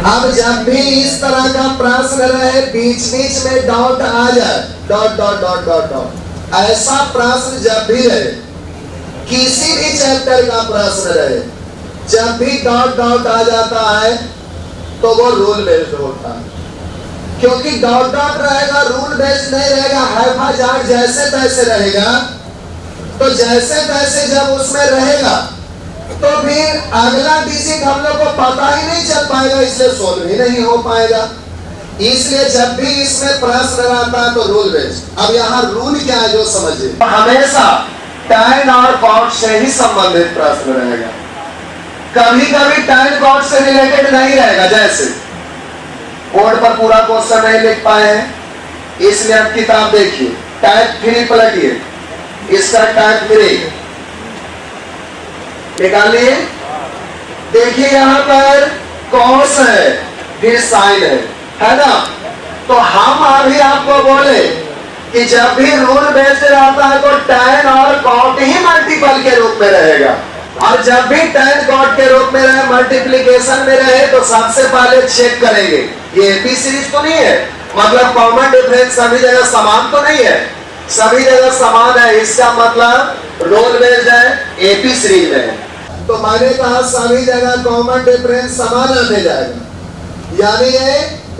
अब जब भी इस तरह का प्रश्न रहे, बीच बीच में डॉट आ जाए, dot dot dot dot dot, ऐसा प्रश्न जब भी रहे, किसी भी चैप्टर का प्रश्न रहे, जब भी डॉट डॉट आ जाता है तो वो रूल बेस्ड होता है। क्योंकि डॉट डॉट रहेगा, रूल बेस्ड नहीं रहेगा, हैफाजार्ड जैसे तैसे रहेगा, तो जैसे तैसे जब उसमें रहेगा तो फिर अगला डिजिट हम लोग को पता ही नहीं चल पाएगा, इसलिए सोल्व ही नहीं हो पाएगा। इसलिए जब भी इसमें प्रश्न रहता है तो रूल बेस्ड। अब यहाँ रूल क्या है जो समझिए, हमेशा टाइम और कॉट से ही संबंधित प्रश्न रहेगा, कभी कभी टाइम कॉट से रिलेटेड नहीं रहेगा। जैसे बोर्ड पर पूरा क्वेश्चन नहीं लिख पाए हैं, इसलिए आप किताब देखिए, टाइप 3 पलटिए, इसका टाइप 3 निकालिए। देखिए यहाँ पर कॉस है, फिर साइन है ना। तो हम अभी आपको बोले कि जब भी रूल बेस्ड रहता है तो टैन और कॉट ही मल्टीपल के रूप में रहेगा, और जब भी टैन कॉट के रूप में रहे, मल्टीप्लिकेशन में रहे, तो सबसे पहले चेक करेंगे ये एपी सीरीज तो नहीं है, मतलब कॉमन डिफरेंस सभी जगह समान तो नहीं है, सभी जगह समान है, इसका मतलब रूल बेस्ड है, एपी सीरीज में। तो मैंने कहा सभी जगह कॉमन डिफरेंस समान आने जाएगा, यानी ये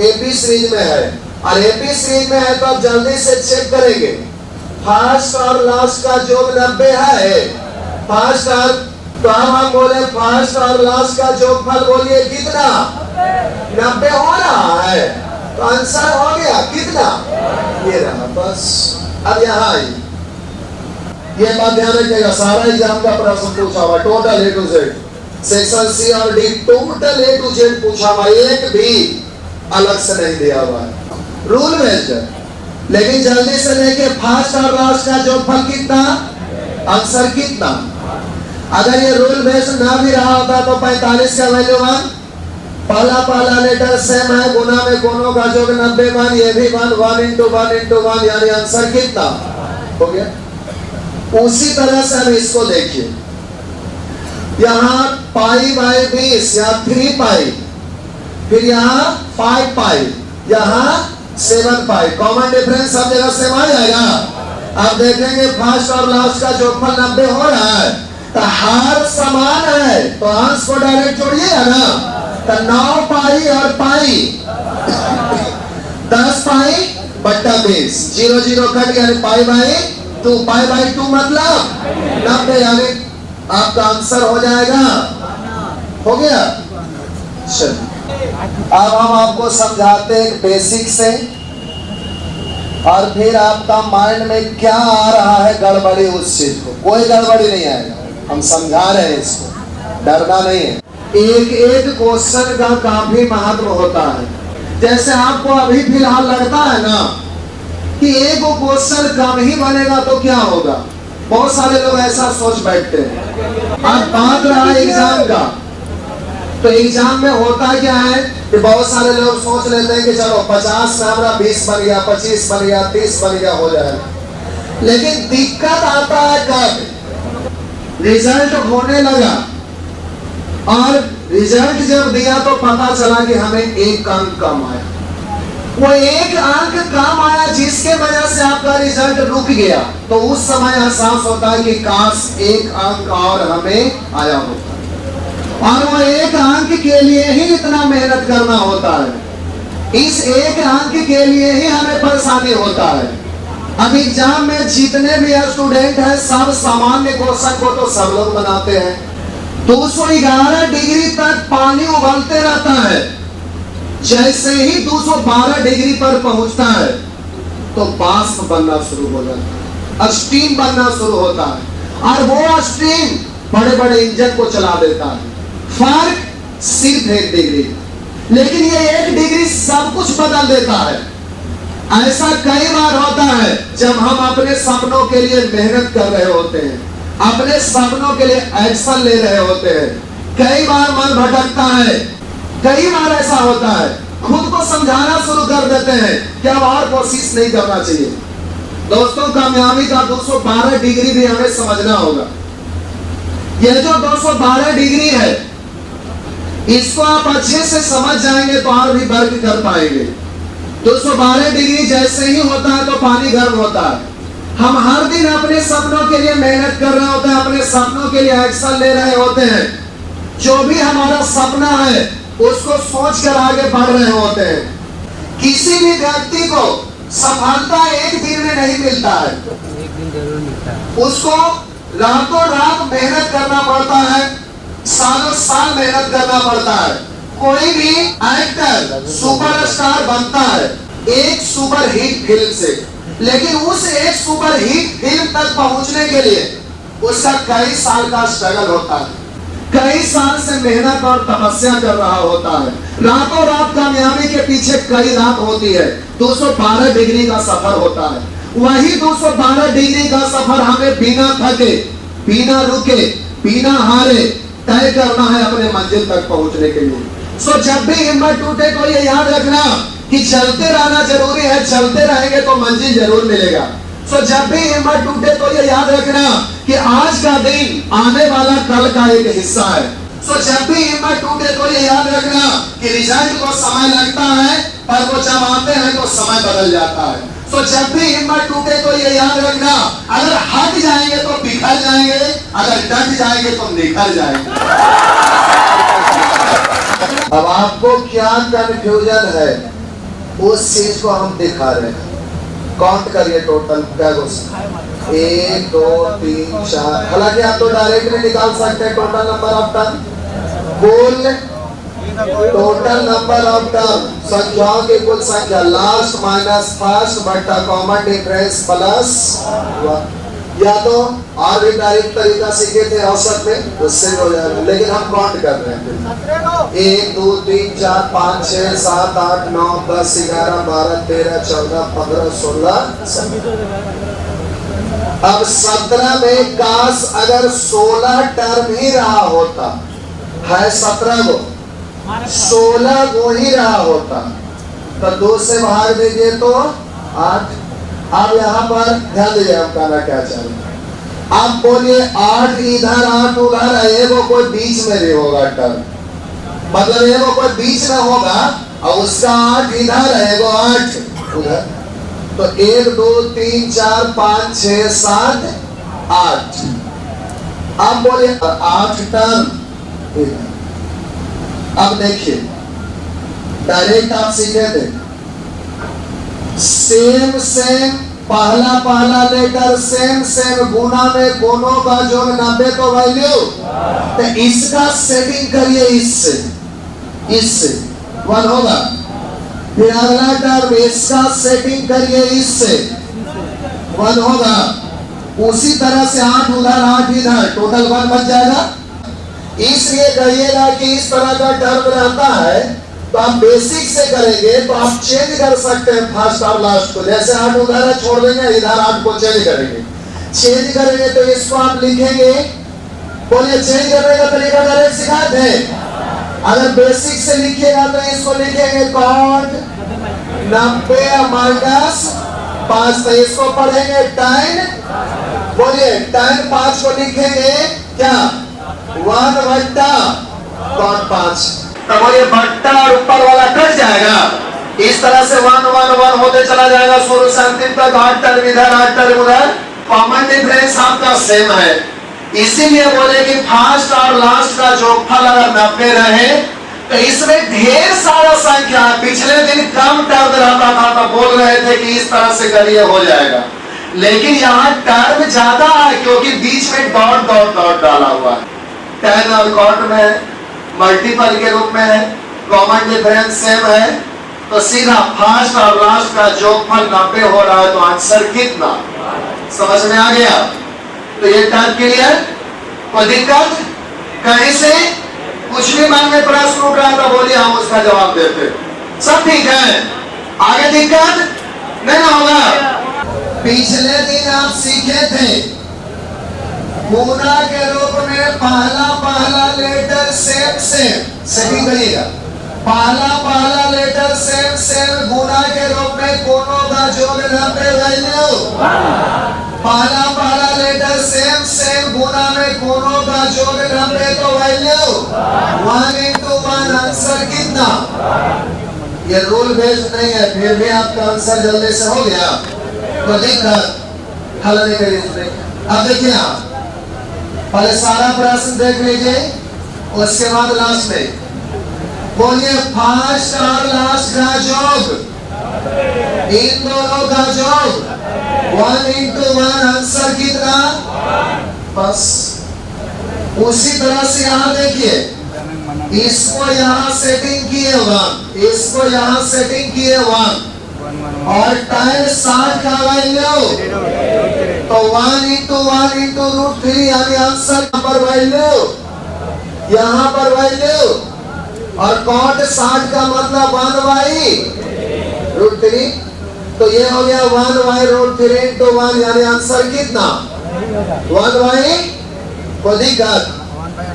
एपी सीरीज में है। और एपी सीरीज में है तो आप जल्दी से चेक करेंगे, फर्स्ट और लास्ट का जोड़ 90 है, फर्स्ट और, तो हम बोले फर्स्ट और लास्ट का जोगफल बोलिए कितना, 90 हो रहा है, तो आंसर हो गया कितना, ये रहा बस। अब यहाँ आई, ये बात ध्यान रखिएगा, सारा एग्जाम का प्रश्न पूछा हुआ, total A to Z, section C और D total A to Z पूछा हुआ, एक भी अलग से नहीं दिया हुआ है, रूल बेस्ड है। लेकिन जल्दी से लेके फर्स्ट और लास्ट का जोगफल कितना, आंसर कितना। अगर ये रूल बेस्ड ना भी रहा होता तो 45 का वैल्यू 1, पहला लेटर सेम है, गुना में दोनों का जोड़ 90 1, ये भी 1, 1 into 1 into 1, यानी आंसर कितना हो गया। उसी तरह से हम इसको देखिए, यहाँ पाई बाई 20 या 3 पाई, फिर यहाँ 5 पाई, यहाँ 7 पाई, कॉमन डिफरेंस सब जगह सेम आ जाएगा। अब देखेंगे फर्स्ट और लास्ट का जोगफल 90 हो रहा है, तो हर समान है, तो अंश को डायरेक्ट जोड़िएगा ना, तो 9 पाई और पाई 10 पाई बट्टा 20, 0 0 कट गया, पाई बाई 2, पाई बाई 2 मतलब 90, यानी आपका आंसर हो जाएगा, हो गया। चलिए अब हम आपको समझाते हैं बेसिक से, और फिर आपका माइंड में क्या आ रहा है गड़बड़ी, उस चीज को, कोई गड़बड़ी नहीं आएगा, हम समझा रहे हैं इसको, डरना नहीं है। एक एक क्वेश्चन का काफी महत्व होता है। जैसे आपको अभी फिलहाल लगता है ना कि एक क्वेश्चन कम ही बनेगा तो क्या होगा, बहुत सारे लोग ऐसा सोच बैठते हैं। अब बात रहा एग्जाम का, तो एग्जाम में होता क्या है कि बहुत सारे लोग सोच लेते हैं कि चलो 50 में हमारा 20 बन गया, 25 बन गया, 30 बन गया, हो जाएगा। लेकिन दिक्कत आता है कब रिजल्ट होने लगा, और रिजल्ट जब दिया तो पता चला कि हमें एक अंक कम आया। वो एक अंक कम आया जिसके वजह से आपका रिजल्ट रुक गया, तो उस समय एहसास होता है कि काश एक अंक और हमें आया होता, और वो एक अंक के लिए ही इतना मेहनत करना होता है, इस एक अंक के लिए ही हमें परेशानी होता है। अब एग्जाम में जितने भी स्टूडेंट हैं सब सामान्य क्वेश्चन को तो सब लोग बनाते हैं, 211 डिग्री तक पानी उबलते रहता है, जैसे ही 212 डिग्री पर पहुंचता है तो बाष्प बनना शुरू हो जाता है, स्टीम बनना शुरू होता है, और वो स्टीम बड़े बड़े इंजन को चला देता है। फर्क सिर्फ 1 डिग्री, लेकिन ये 1 डिग्री सब कुछ बदल देता है। ऐसा कई बार होता है जब हम अपने सपनों के लिए मेहनत कर रहे होते हैं, अपने सपनों के लिए एक्शन ले रहे होते हैं, कई बार मन भटकता है, कई बार ऐसा होता है खुद को समझाना शुरू कर देते हैं कि अब और कोशिश नहीं करना चाहिए। दोस्तों कामयाबी का 212 डिग्री भी हमें समझना होगा। यह जो 212 डिग्री है इसको आप अच्छे से समझ जाएंगे तो और भी वर्क कर पाएंगे। 212 डिग्री जैसे ही होता है तो पानी गर्म होता है। हम हर दिन अपने सपनों के लिए मेहनत कर रहे होते हैं, अपने सपनों के लिए एक्शन ले रहे होते हैं। जो भी हमारा सपना है उसको सोचकर आगे बढ़ रहे होते हैं। किसी भी व्यक्ति को सफलता एक दिन में नहीं मिलता है, एक दिन जरूर मिलता है। उसको रातों रात मेहनत करना पड़ता है, सालों साल मेहनत करना पड़ता है। कोई भी एक्टर सुपरस्टार बनता है एक सुपर हिट फिल्म से, लेकिन उस एक सुपर हिट फिल्म तक पहुंचने के लिए उसका कई साल का स्ट्रगल होता है, कई साल से मेहनत और तपस्या कर रहा होता है। रातों रात कामयाबी के पीछे कई रात होती है। 212 डिग्री का सफर होता है। वही 212 डिग्री का सफर हमें बिना थके, बिना रुके, बिना हारे तय करना है अपने मंजिल तक पहुंचने के लिए। सो जब भी हिम्मत टूटे तो ये याद रखना कि चलते रहना जरूरी है, चलते रहेंगे तो मंजिल जरूर मिलेगा। सो जब भी हिम्मत टूटे तो ये याद रखना कि आज का दिन आने वाला कल का एक हिस्सा है। सो जब भी हिम्मत टूटे तो ये याद रखना कि रिजल्ट को समय लगता है, पर वो जब आते हैं तो समय बदल जाता है। सो जब भी हिम्मत टूटे तो ये याद रखना, अगर हट जाएंगे तो बिखर जाएंगे, अगर डट जाएंगे तो निखर जाएंगे। अब आपको क्या कंफ्यूजन है उस चीज को हम दिखा रहे हैं। काउंट करिए टोटल क्या क्वेश्चन, 1 2 3 4। हालांकि आप तो डायरेक्ट भी निकाल सकते हैं टोटल नंबर ऑफ टर्म, कुल टोटल नंबर ऑफ टर्म, संख्याओं की कुल संख्या, लास्ट माइनस फर्स्ट बटा कॉमन डिफरेंस प्लस 1। या तो और भी डायरेक्ट तरीका सीखे थे औसत में, उससे हो जाएगा, लेकिन हम काउंट कर रहे हैं। 1 2 3 4 5 6 7 8 9 10 11 12 13 14 15 16 17। अब 17 में काश अगर 16 टर्म ही रहा होता है, 17 को 16 को ही रहा होता तो 2 से भाग दीजिए तो 8। अब यहाँ पर ध्यान दीजिए हम कहना क्या चाह रहे हैं। आप बोलिए 8 इधर 8 उधर, एगो कोई बीच में भी होगा टर्म, मतलब एगो कोई बीच में होगा और उसका 8 इधर एगो 8 उधर, तो 1 2 3 4 5 6 7 8। आप बोलिए 8 टर्म इधर। अब देखिए डायरेक्ट आप सीखे थे सेम सेम, पहला लेटर सेम सेम, गुना में दोनों का जो 90 तो वैल्यू, तो इसका सेटिंग करिए इससे 1 होगा। फिर अगला टर्म इसका सेटिंग करिए इससे 1 होगा। उसी तरह से 8 उधर 8 इधर, टोटल 1 बच जाएगा। इसलिए कहिएगा कि इस तरह का टर्म रहता है तो आप बेसिक से करेंगे तो आप चेंज कर सकते हैं फर्स्ट और लास्ट को। जैसे 8 उधर छोड़ देंगे, इधर 8 को चेंज करेंगे। चेंज करेंगे तो इसको आप लिखेंगे, बोलिए चेंज करने का तरीका डायरेक्ट सिखाए थे। अगर बेसिक से लिखिएगा तो इसको लिखेंगे कॉट 90 माइनस 5, तो इसको पढ़ेंगे tan, बोलिए tan 5 को लिखेंगे क्या 1 बट्टा कॉट 5, तो बोलिए बट्टा और ऊपर वाला कट जाएगा। इस तरह से 1 1 1 होते चला जाएगा शुरू से अंतिम तक। 8 टर्म इधर 8 टर्म उधर, कॉमन डिफरेंस आपका सेम है। इसीलिए बोले कि फर्स्ट और लास्ट का जोगफल अगर 90 रहे तो इसमें ढेर सारा संख्या, पिछले दिन कम टर्म रहता था तो बोल रहे थे कि इस तरह से करिए हो जाएगा, लेकिन यहाँ टर्म ज्यादा है क्योंकि बीच में डॉट डॉट डॉट डाला हुआ है। tan और cot में मल्टीपल के रूप में है, कॉमन डिफरेंस सेम है, तो सीधा फर्स्ट और लास्ट का जोगफल 90 हो रहा है, तो आंसर कितना समझ में आ गया। तो ये टर्म क्लियर, कोई दिक्कत कहीं से कुछ भी मन में प्रश्न उठ रहा था बोलिए, हम उसका जवाब देते, सब ठीक है। आगे दिक्कत नहीं होगा। पिछले दिन आप सीखे थे गुना के रूप में पहला लेटर सेम सेम, सही करिएगा, पहला लेटर सेम सेम, गुना के रूप में दोनों का जोड़ 90 वैल्यू। पहला लेटर सेम सेम गुना में कोनों का जोड़ 90 तो वैल्यू 1 into 1 आंसर कितना? ये रूल बेस्ड नहीं है, फिर भी आपका आंसर जल्दी से हो गया तो दिक्कत हल नहीं करिए। अब देखिए आप पहले सारा प्रश्न देख लीजिए, उसके बाद लास्ट में बोलिए फर्स्ट और लास्ट का योग, इन दोनों का योग 1 into 1 आंसर कितना? बस उसी तरह से यहाँ देखिए, इसको यहाँ सेटिंग किए 1, इसको यहाँ सेटिंग किए 1 और टाइम 60 का वैल्यू तो 1 into 1 into √3 यानी आंसर पर वैल्यू, यहाँ पर वैल्यू और cot 60 का मतलब 1/√3 तो ये हो गया 1/√3 into 1 यानी आंसर कितना? 1/, कोई दिक्कत?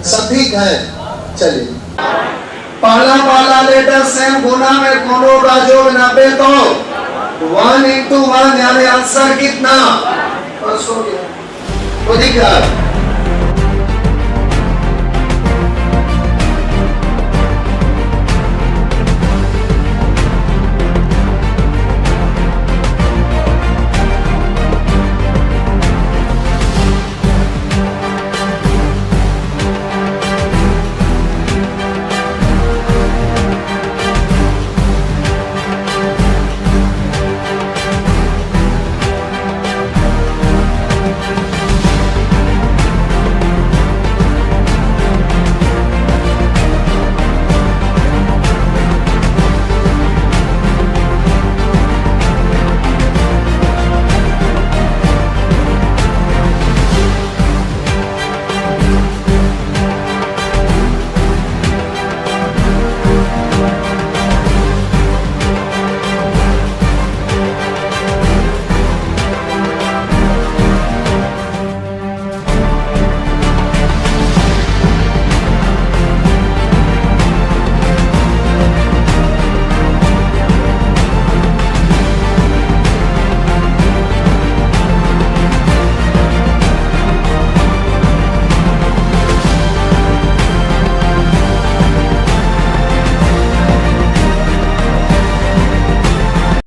सब ठीक है। चलिए पहला लेटर सेम गुना में कोनों का जोड़ 90 तो 1 into 1 यानी आंसर कितना? कोई दिक्कत?